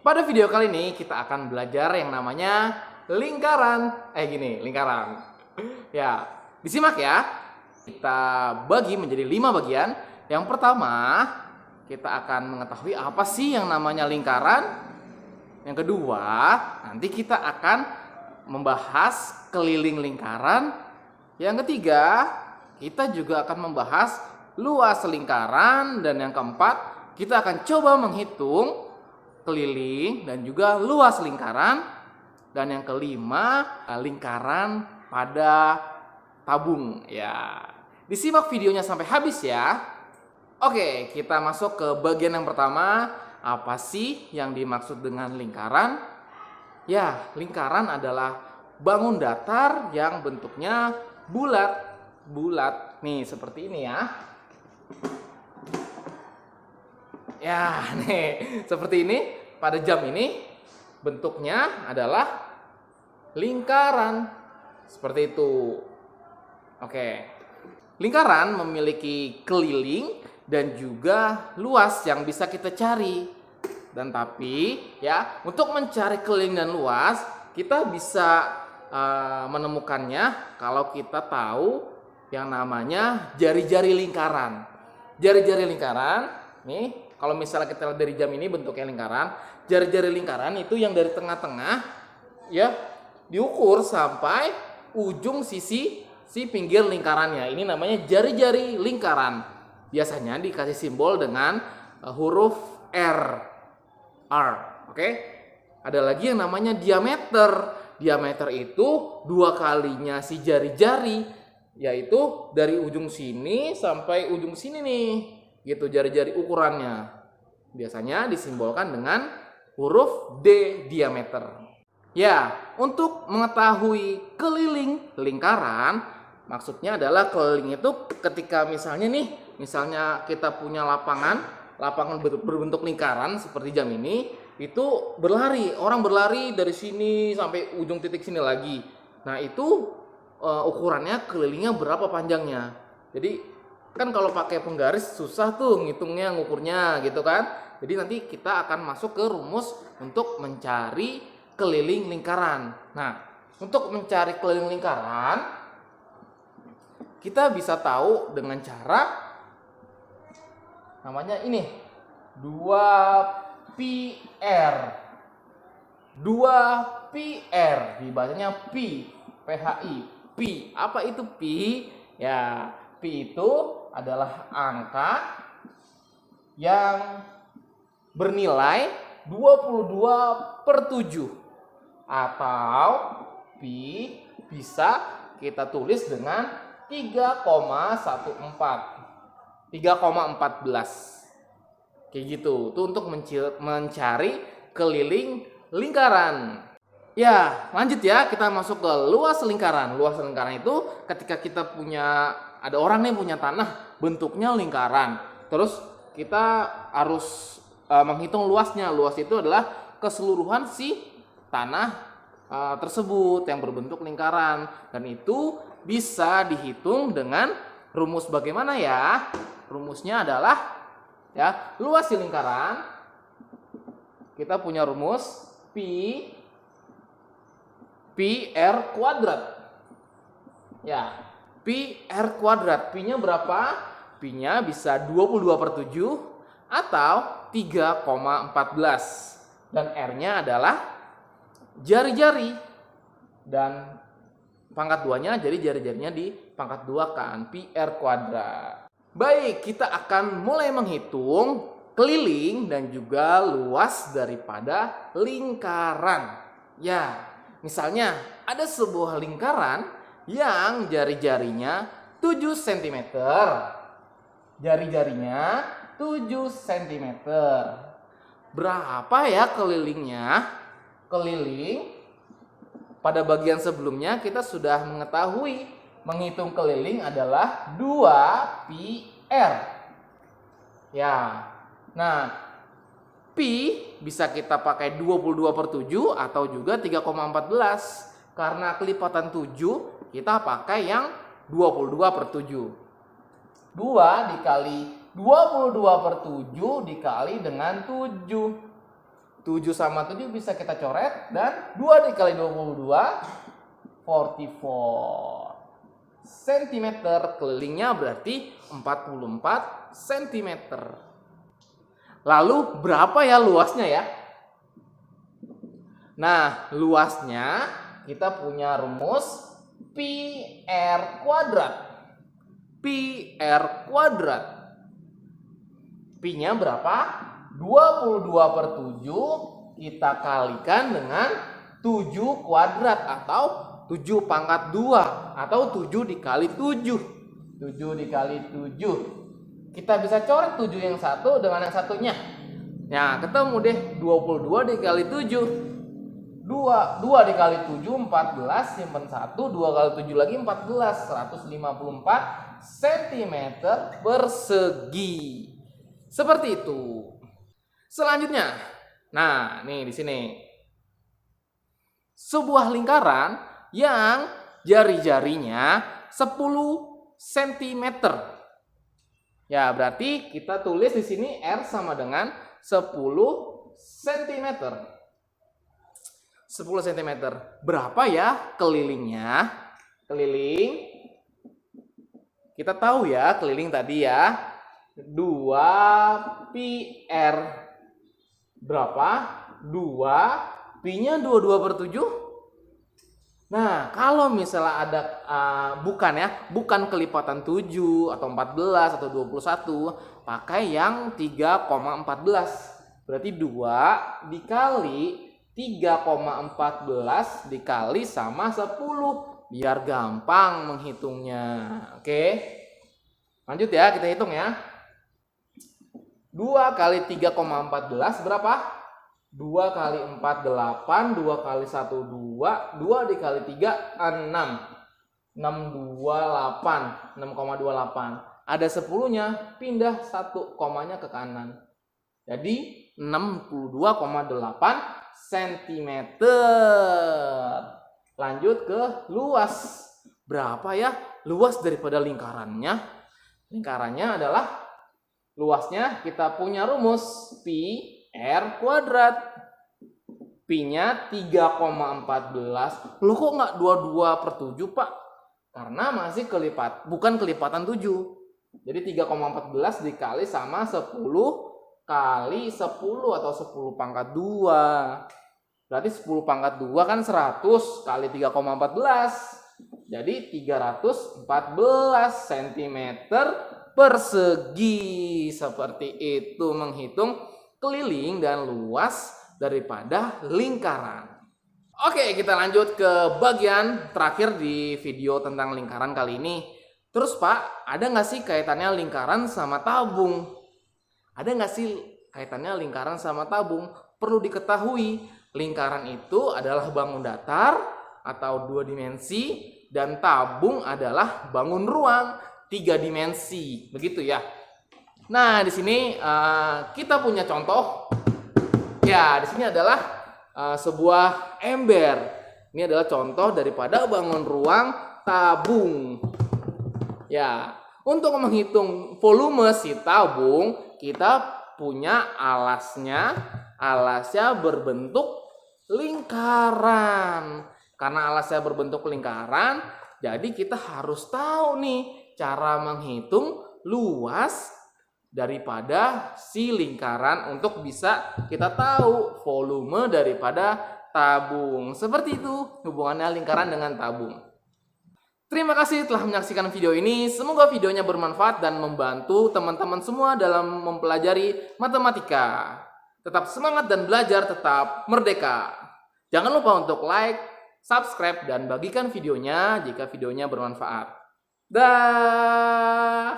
Pada video kali ini kita akan belajar yang namanya lingkaran. Lingkaran. Ya, disimak ya. Kita bagi menjadi 5 bagian. Yang pertama, kita akan mengetahui apa sih yang namanya lingkaran. Yang kedua, nanti kita akan membahas keliling lingkaran. Yang ketiga, kita juga akan membahas luas lingkaran. Dan yang keempat, kita akan coba menghitung keliling dan juga luas lingkaran. Dan yang kelima, lingkaran pada tabung. Ya, disimak videonya sampai habis ya. Oke, kita masuk ke bagian yang pertama. Apa sih yang dimaksud dengan lingkaran? Ya, lingkaran adalah bangun datar yang bentuknya bulat. Nih, seperti ini ya. Ya, nih, seperti ini. Pada jam ini bentuknya adalah lingkaran. Seperti itu. Oke. Lingkaran memiliki keliling dan juga luas yang bisa kita cari. Dan tapi ya, untuk mencari keliling dan luas, kita bisa menemukannya kalau kita tahu yang namanya jari-jari lingkaran. Jari-jari lingkaran, nih, kalau misalnya kita lihat dari jam ini bentuknya lingkaran, jari-jari lingkaran itu yang dari tengah-tengah ya diukur sampai ujung sisi pinggir lingkarannya. Ini namanya jari-jari lingkaran. Biasanya dikasih simbol dengan huruf R. Oke? Ada lagi yang namanya diameter. Diameter itu 2 kalinya si jari-jari, yaitu dari ujung sini sampai ujung sini nih. Gitu jari-jari ukurannya. Biasanya disimbolkan dengan huruf D, diameter. Ya, untuk mengetahui keliling lingkaran, maksudnya adalah keliling itu ketika misalnya kita punya lapangan berbentuk lingkaran seperti jam ini, itu orang berlari dari sini sampai ujung titik sini lagi. Nah, itu ukurannya kelilingnya berapa panjangnya. Jadi kan kalau pakai penggaris susah tuh ngitungnya, ngukurnya gitu kan. Jadi nanti kita akan masuk ke rumus untuk mencari keliling lingkaran. Nah, untuk mencari keliling lingkaran, kita bisa tahu dengan cara namanya ini 2πr. 2πr dibacanya pi, PHI. Pi. Apa itu pi? Ya, pi itu adalah angka yang bernilai 22/7, atau pi bisa kita tulis dengan 3,14 kayak gitu. Itu untuk mencari keliling lingkaran. Ya, lanjut ya, kita masuk ke luas lingkaran. Luas lingkaran itu ketika kita ada orang nih punya tanah bentuknya lingkaran. Terus kita harus menghitung luasnya. Luas itu adalah keseluruhan si tanah tersebut yang berbentuk lingkaran. Dan itu bisa dihitung dengan rumus bagaimana ya? Rumusnya adalah ya, luas si lingkaran. Kita punya rumus pi r kuadrat. Ya, pi r kuadrat. Pi-nya berapa? Pi-nya bisa 22/7 atau 3,14. Dan R-nya adalah jari-jari. Dan pangkat 2-nya, jadi jari-jarinya di pangkat 2 kan. Pi r kuadrat. Baik, kita akan mulai menghitung keliling dan juga luas daripada lingkaran. Ya, misalnya ada sebuah lingkaran yang jari-jarinya 7 cm. Jari-jarinya 7 cm. Berapa ya kelilingnya? Keliling pada bagian sebelumnya kita sudah mengetahui menghitung keliling adalah 2πr. Ya. Nah, pi bisa kita pakai 22/7 atau juga 3,14. Karena kelipatan 7, kita pakai yang 22/7. 2 dikali 22/7 dikali dengan 7. 7 sama 7 bisa kita coret, dan 2 dikali 22, 44 cm. Kelilingnya berarti 44 cm. Lalu berapa ya luasnya ya? Nah, luasnya kita punya rumus pi r kuadrat. Pi r kuadrat. Pi-nya berapa? 22/7 kita kalikan dengan 7 kuadrat atau 7 pangkat 2 atau 7 dikali 7. 7 dikali 7. Kita bisa coret 7 yang satu dengan yang satunya. Nah, ketemu deh 22 dikali 7. 2 dikali 7 14, simpen 1, 2 kali 7 lagi 14, 154 cm persegi. Seperti itu. Selanjutnya, nah nih di sini sebuah lingkaran yang jari-jarinya 10 cm. Ya, berarti kita tulis di sini R sama dengan 10 cm. 10 cm. Berapa ya kelilingnya? Keliling. Kita tahu ya, keliling tadi ya. 2 pi r berapa? 2 pi-nya 22/7. Nah, kalau misalnya ada bukan kelipatan 7 atau 14 atau 21, pakai yang 3,14. Berarti 2 dikali 3,14 dikali sama 10, biar gampang menghitungnya. Oke. Lanjut ya, kita hitung ya. 2 kali 3,14 berapa? 2 kali 4 8, 2 kali 1 2, 2 dikali 3 6. 628, 6,28. Ada 10-nya, pindah 1 komanya ke kanan. Jadi 62,8 cm. Lanjut ke luas. Berapa ya luas daripada lingkarannya? Lingkarannya adalah luasnya kita punya rumus pi r kuadrat. Pi-nya 3,14. Loh kok nggak 22/7 Pak? Karena masih bukan kelipatan 7. Jadi 3,14 dikali sama 10 kali 10 atau 10 pangkat 2. Berarti 10 pangkat 2 kan 100 kali 3,14. Jadi 314 cm persegi. Seperti itu menghitung keliling dan luas daripada lingkaran. Oke, kita lanjut ke bagian terakhir di video tentang lingkaran kali ini. Terus Pak, ada nggak sih kaitannya lingkaran sama tabung? Ada nggak sih kaitannya lingkaran sama tabung? Perlu diketahui, lingkaran itu adalah bangun datar atau 2 dimensi, dan tabung adalah bangun ruang 3 dimensi. Begitu ya. Nah, di sini kita punya contoh. Ya, di sini adalah sebuah ember. Ini adalah contoh daripada bangun ruang tabung. Ya, untuk menghitung volume si tabung, kita punya alasnya. Alasnya berbentuk lingkaran. Karena alasnya berbentuk lingkaran, jadi kita harus tahu nih cara menghitung luas daripada si lingkaran untuk bisa kita tahu volume daripada tabung. Seperti itu hubungannya lingkaran dengan tabung. Terima kasih telah menyaksikan video ini. Semoga videonya bermanfaat dan membantu teman-teman semua dalam mempelajari matematika. Tetap semangat dan belajar tetap merdeka. Jangan lupa untuk like, subscribe, dan bagikan videonya jika videonya bermanfaat. Dah.